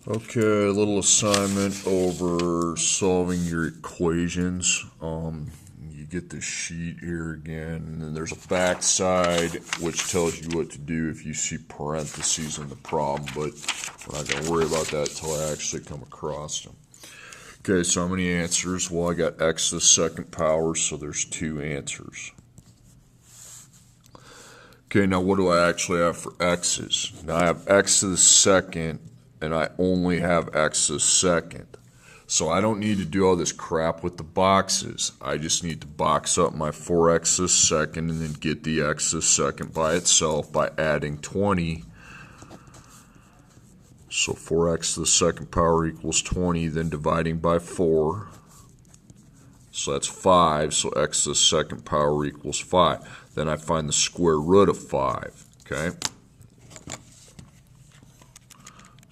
Okay, a little assignment over solving your equations. You get this sheet here again, and then there's a back side which tells you what to do if you see parentheses in the problem, but we're not going to worry about that until I actually come across them. Okay, so how many answers? Well, I got x to the second power, so there's 2 answers. Okay, now what do I actually have for x's? Now I have x to the second, and I only have x to the second. So I don't need to do all this crap with the boxes. I just need to box up my 4x to the second and then get the x to the second by itself by adding 20. So 4x to the second power equals 20, then dividing by 4. So that's 5, so x to the second power equals 5. Then I find the square root of 5, okay?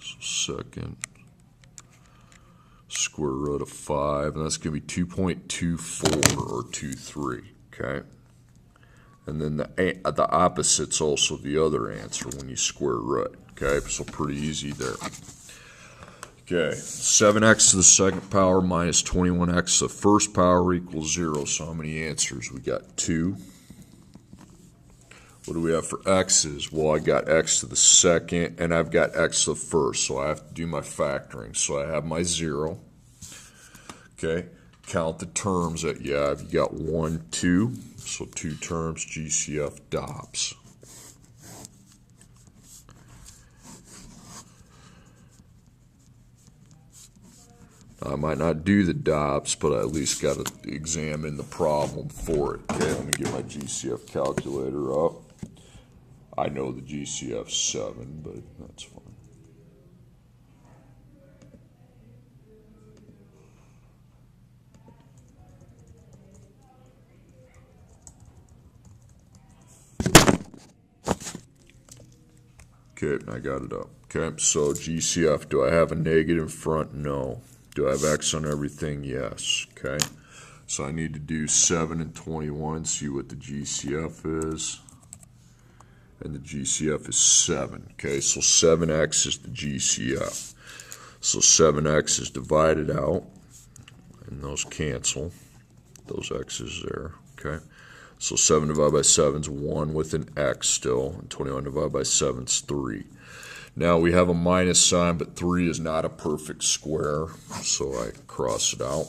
So second square root of 5, and that's going to be 2.24 or 23, okay? And then the opposite's also the other answer when you square root, okay? So pretty easy there. Okay, 7x to the second power minus 21x to the first power equals 0. So how many answers? We got 2. What do we have for x's? Well, I got x to the second, and I've got x to the first, so I have to do my factoring. So I have my 0. Okay, count the terms that you have. You got 1, 2, so 2 terms, GCF Dobbs. I might not do the Dobbs, but I at least got to examine the problem for it. Okay, let me get my GCF calculator up. I know the GCF's 7, but that's fine. Okay, I got it up. Okay, so GCF, do I have a negative in front? No. Do I have x on everything? Yes. Okay, so I need to do 7 and 21, see what the GCF is. And the GCF is 7. Okay, so 7x is the GCF. So 7x is divided out, and those cancel. Those x's there. Okay, so 7 divided by 7 is 1 with an x still, and 21 divided by 7 is 3. Now we have a minus sign, but 3 is not a perfect square, so I cross it out.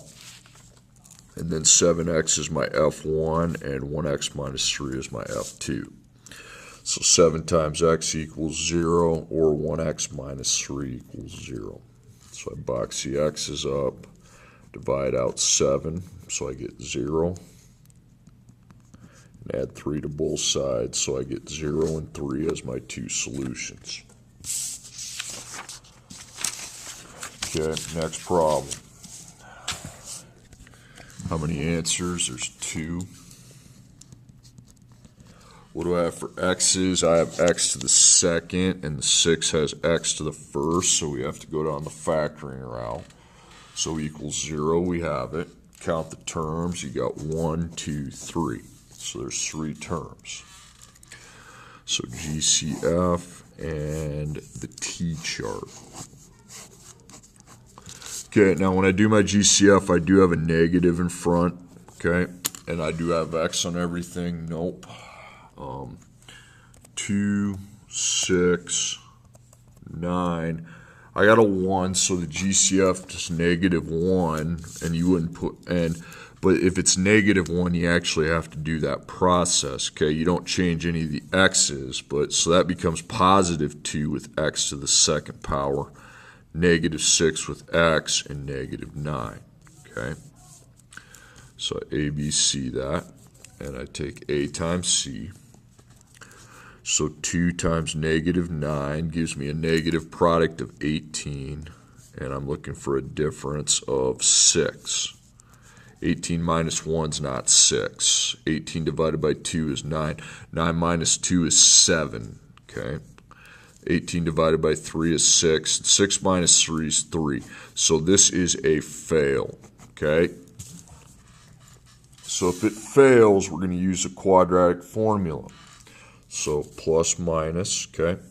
And then 7x is my f1, and 1x minus 3 is my f2. So 7 times x equals 0, or 1x minus 3 equals 0. So I box the x's up, divide out 7, so I get 0. And add 3 to both sides, so I get 0 and 3 as my 2 solutions. Okay, next problem. How many answers? There's 2. What do I have for x's? I have x to the second, and the 6 has x to the first, so we have to go down the factoring route. So equals 0, we have it. Count the terms, you got 1, 2, 3. So there's 3 terms. So GCF and the T chart. Okay, now when I do my GCF, I do have a negative in front, okay? And I do have x on everything, nope. 2, 6, 9. I got a 1, so the GCF is negative 1, and you wouldn't put, but if it's negative 1, you actually have to do that process, okay? You don't change any of the x's, but so that becomes positive 2 with x to the second power, negative 6 with x, and negative 9, okay? So ABC that, and I take A times C. So 2 times negative 9 gives me a negative product of 18, and I'm looking for a difference of 6. 18 minus 1 is not 6. 18 divided by 2 is 9. 9 minus 2 is 7, okay? 18 divided by 3 is 6. 6 minus 3 is 3. So this is a fail, okay? So if it fails, we're going to use a quadratic formula. So plus minus, okay?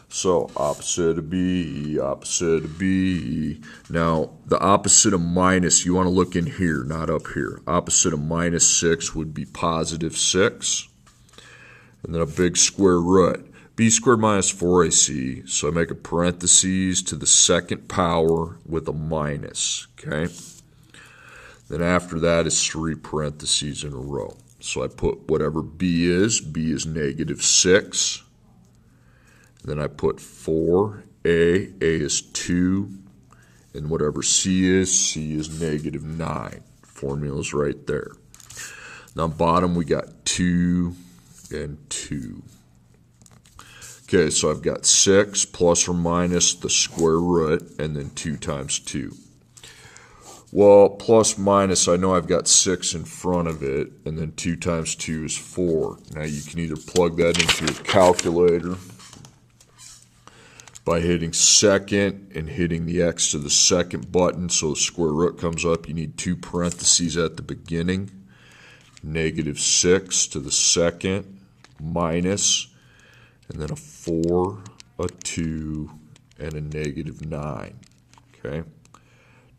So opposite of B, opposite of B. Now, the opposite of minus, you want to look in here, not up here. Opposite of minus 6 would be positive 6. And then a big square root. B squared minus 4AC. So I make a parentheses to the second power with a minus. Okay? Then after that is 3 parentheses in a row. So I put whatever B is. B is negative 6. Then I put 4A. A is 2. And whatever C is negative 9. Formula's right there. Now bottom we got 2 and 2. Okay, so I've got 6 plus or minus the square root and then 2 times 2. Well, plus minus, I know I've got 6 in front of it, and then 2 times 2 is 4. Now you can either plug that into your calculator by hitting second and hitting the X to the second button so the square root comes up. You need 2 parentheses at the beginning. Negative 6 to the second minus, and then a 4, a 2, and a negative 9. Okay?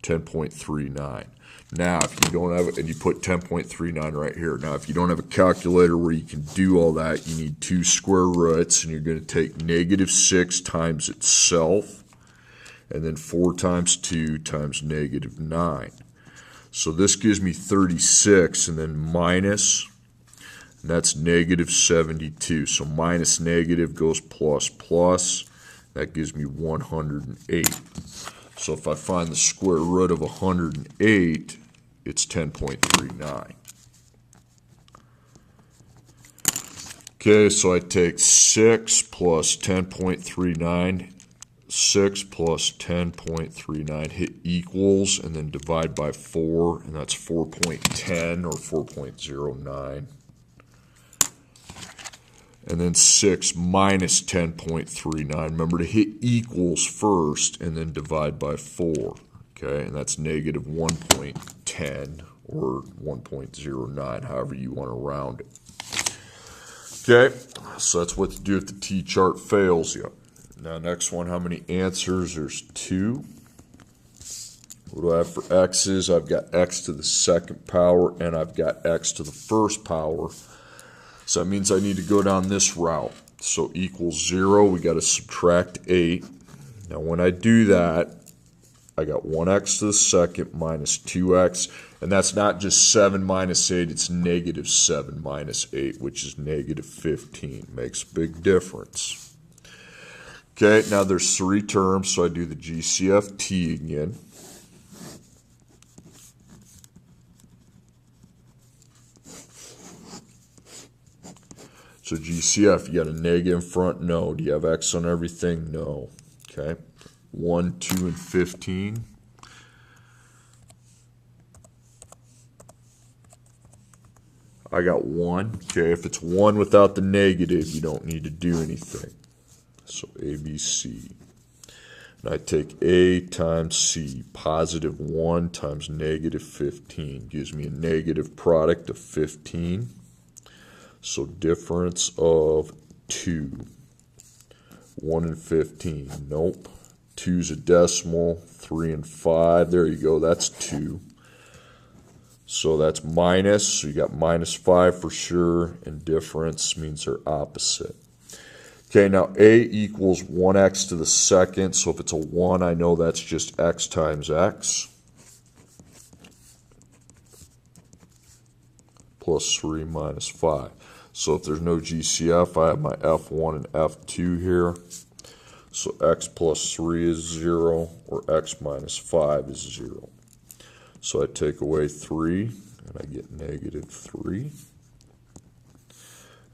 10.39. Now, if you don't have it, and you put 10.39 right here. Now, if you don't have a calculator where you can do all that, you need 2 square roots, and you're going to take negative 6 times itself, and then 4 times 2 times negative 9. So this gives me 36, and then minus, and that's negative 72. So minus negative goes plus plus. That gives me 108. So if I find the square root of 108, it's 10.39. Okay, so I take 6 plus 10.39. 6 plus 10.39, hit equals, and then divide by 4, and that's 4.10 or 4.09. And then 6 minus 10.39. Remember to hit equals first and then divide by 4. Okay, and that's negative 1.10 or 1.09, however you want to round it. Okay, so that's what to do if the T-chart fails you. Now next one, how many answers? There's 2. What do I have for x's? I've got x to the second power and I've got x to the first power. So that means I need to go down this route. So equals 0, we got to subtract 8. Now when I do that, I got 1x to the second minus 2x. And that's not just 7 minus 8, it's negative 7 minus 8, which is negative 15. Makes a big difference. Okay, now there's 3 terms, so I do the GCFT again. So GCF, you got a negative in front? No. Do you have X on everything? No. Okay. 1, 2, and 15. I got 1. Okay, if it's 1 without the negative, you don't need to do anything. So ABC. And I take A times C. Positive 1 times negative 15 gives me a negative product of 15. So difference of 2. 1 and 15. Nope. 2's a decimal. 3 and 5. There you go. That's 2. So that's minus. So you got minus 5 for sure. And difference means they're opposite. Okay, now A equals 1x to the second. So if it's a 1, I know that's just x times x. Plus 3 minus 5. So if there's no GCF, I have my F1 and F2 here. So x plus 3 is 0, or x minus 5 is 0. So I take away 3, and I get negative 3.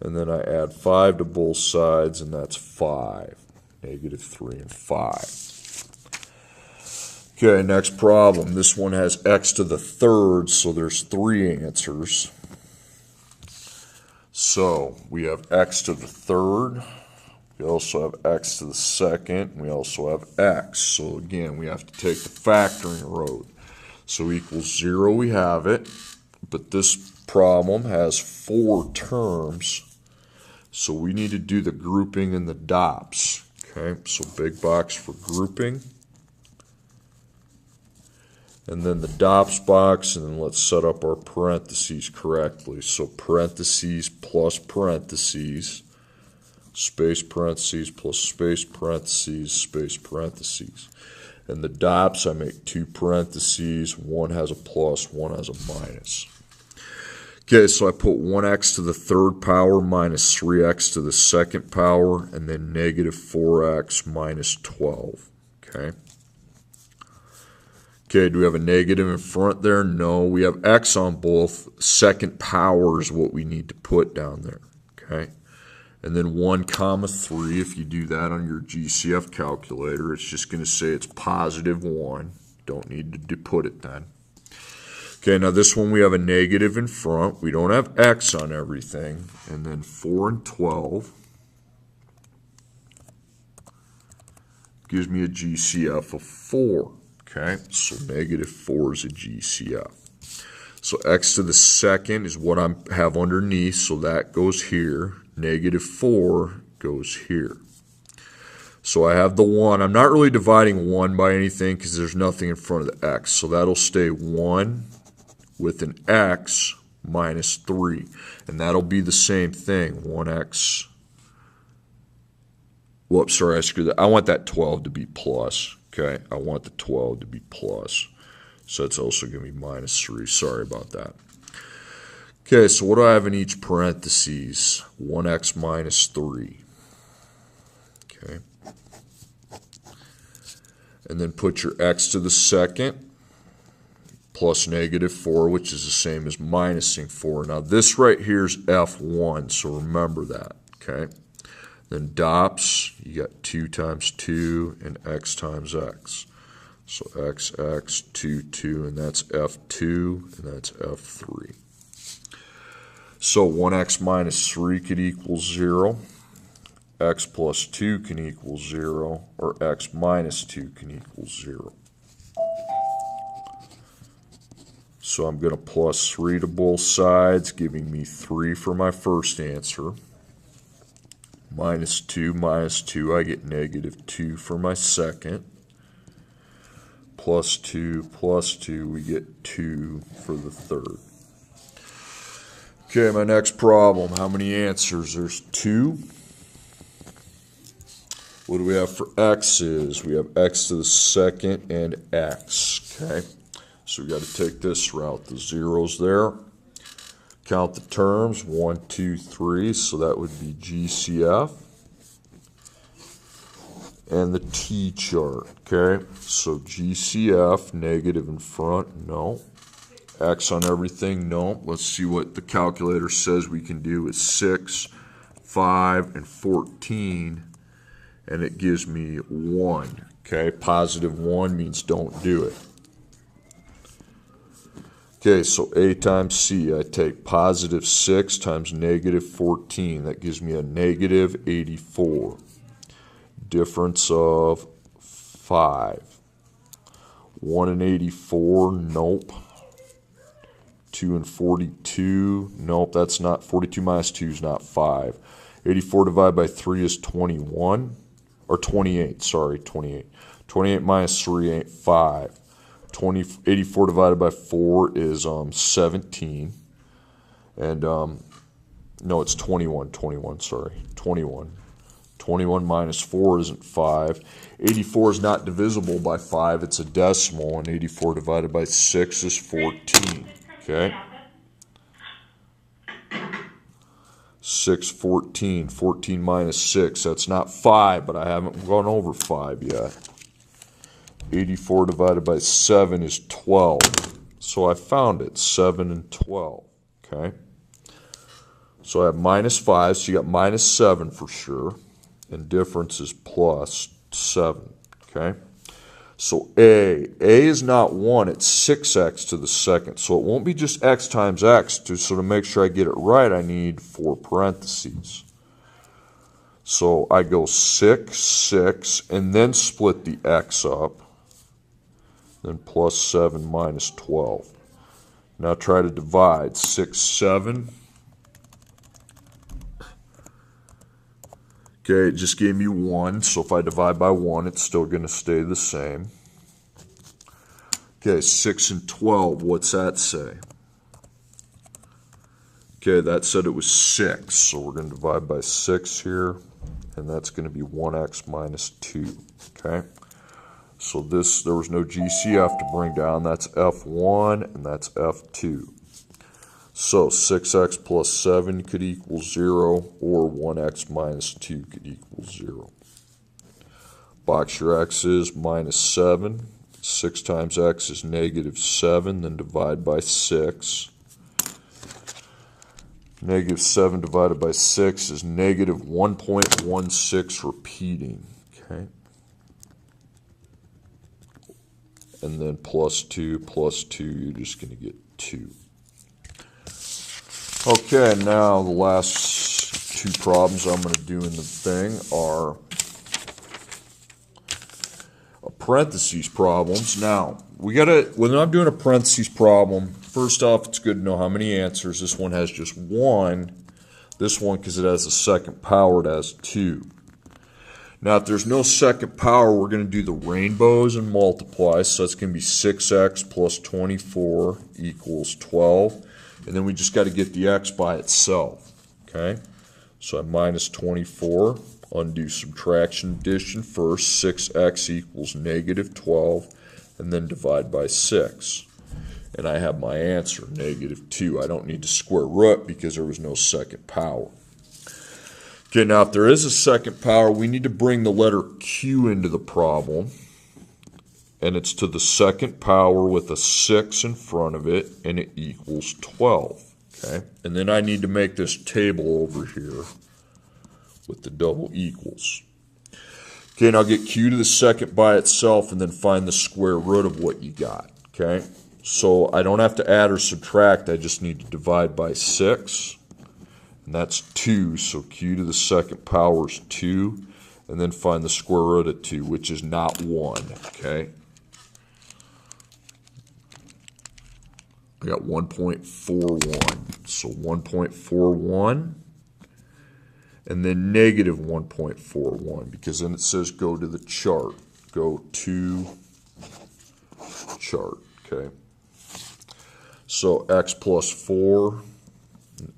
And then I add 5 to both sides, and that's 5. Negative 3 and 5. Okay, next problem. This one has x to the third, so there's 3 answers. So we have x to the third. We also have x to the second. And we also have x. So again, we have to take the factoring road. So equals 0, we have it. But this problem has 4 terms. So we need to do the grouping and the dots. Okay, so big box for grouping. And then the dops box, and then let's set up our parentheses correctly. So parentheses plus parentheses, space parentheses plus space parentheses, space parentheses. And the dops, I make 2 parentheses, one has a plus, one has a minus. Okay, so I put 1x to the third power minus 3x to the second power, and then negative 4x minus 12. Okay. Okay, do we have a negative in front there? No, we have x on both. Second power is what we need to put down there. Okay. And then 1 comma 3, if you do that on your GCF calculator, it's just going to say it's positive 1. Don't need to put it then. Okay, now this one we have a negative in front. We don't have x on everything. And then 4 and 12 gives me a GCF of 4. Okay, so negative 4 is a GCF. So x to the second is what I have underneath, so that goes here. Negative 4 goes here. So I have the 1. I'm not really dividing 1 by anything because there's nothing in front of the x. So that'll stay 1 with an x minus 3. And that'll be the same thing, 1x. Whoops, sorry, I screwed that. I want that 12 to be plus. Okay, I want the 12 to be plus. So that's also going to be minus 3. Sorry about that. Okay, so what do I have in each parentheses? 1x minus 3. Okay. And then put your x to the second plus negative 4, which is the same as minusing 4. Now this right here is F1, so remember that. Okay. Then dops, you got 2 times 2 and x times x. So x, 2, 2, and that's F2, and that's F3. So 1x minus 3 could equal 0. X plus 2 can equal 0, or x minus 2 can equal 0. So I'm going to plus 3 to both sides, giving me 3 for my first answer. Minus 2, I get negative 2 for my second. Plus 2, we get 2 for the third. Okay, my next problem. How many answers? There's 2. What do we have for x's? We have x to the second and x. Okay, so we got to take this route. The zeros there. Count the terms, 1, 2, 3, so that would be GCF. And the T chart, okay? So GCF, negative in front, no. X on everything, no. Let's see what the calculator says we can do with 6, 5, and 14, and it gives me 1, okay? Positive 1 means don't do it. Okay, so A times C, I take positive 6 times negative 14. That gives me a negative 84. Difference of 5. 1 and 84, nope. 2 and 42, nope, that's not, 42 minus 2 is not 5. 84 divided by 3 is 21, or 28, sorry, 28. 28 minus 3 ain't 5. 84 divided by 4 is 17. And, no, it's 21, sorry, 21. 21 minus 4 isn't 5. 84 is not divisible by 5, it's a decimal, and 84 divided by 6 is 14, okay? 6, 14, 14 minus 6, that's not 5, but I haven't gone over 5 yet. 84 divided by 7 is 12. So I found it, 7 and 12, okay? So I have minus 5, so you got minus 7 for sure. And difference is plus 7, okay? So A is not 1, it's 6x to the second. So it won't be just x times x. So to make sure I get it right, I need 4 parentheses. So I go 6, 6, and then split the x up. Then plus 7 minus 12. Now try to divide. 6, 7. Okay, it just gave me 1, so if I divide by 1, it's still going to stay the same. Okay, 6 and 12, what's that say? Okay, that said it was 6, so we're going to divide by 6 here, and that's going to be 1x minus 2, okay? So this, there was no GCF to bring down, that's F1 and that's F2. So 6x plus 7 could equal 0, or 1x minus 2 could equal 0. Box your x's, minus 7. 6 times x is negative 7, then divide by 6. Negative 7 divided by 6 is negative 1.16 repeating, okay? And then plus 2, you're just going to get 2. Okay, now the last 2 problems I'm going to do in the thing are parentheses problems. Now, when I'm doing a parentheses problem, first off, it's good to know how many answers. This one has just 1. This one, because it has a second power, it has 2. Now, if there's no second power, we're going to do the rainbows and multiply. So that's going to be 6x plus 24 equals 12. And then we just got to get the x by itself. Okay? So I minus 24. Undo subtraction, addition first. 6x equals negative 12. And then divide by 6. And I have my answer, negative 2. I don't need to square root because there was no second power. Okay, now if there is a second power, we need to bring the letter Q into the problem. And it's to the second power with a 6 in front of it, and it equals 12. Okay, and then I need to make this table over here with the double equals. Okay, and I'll get Q to the second by itself and then find the square root of what you got. Okay, so I don't have to add or subtract, I just need to divide by 6. And that's 2, so Q to the second power is 2. And then find the square root of 2, which is not 1. Okay, I got 1.41. So 1.41. And then negative 1.41, because then it says go to the chart. Go to chart, okay? So x plus 4,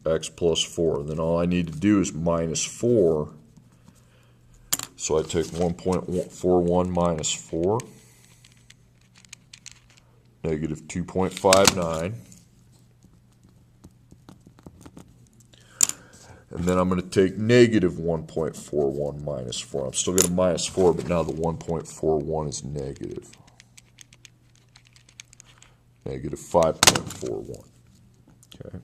x plus 4. And then all I need to do is minus 4. So I take 1.41 minus 4. Negative 2.59. And then I'm going to take negative 1.41 minus 4. I'm still going to minus 4, but now the 1.41 is negative. Negative 5.41. Okay.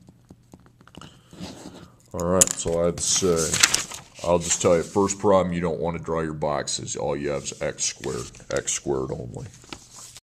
All right, so I'd say, I'll just tell you, first problem, you don't want to draw your boxes. All you have is x squared only.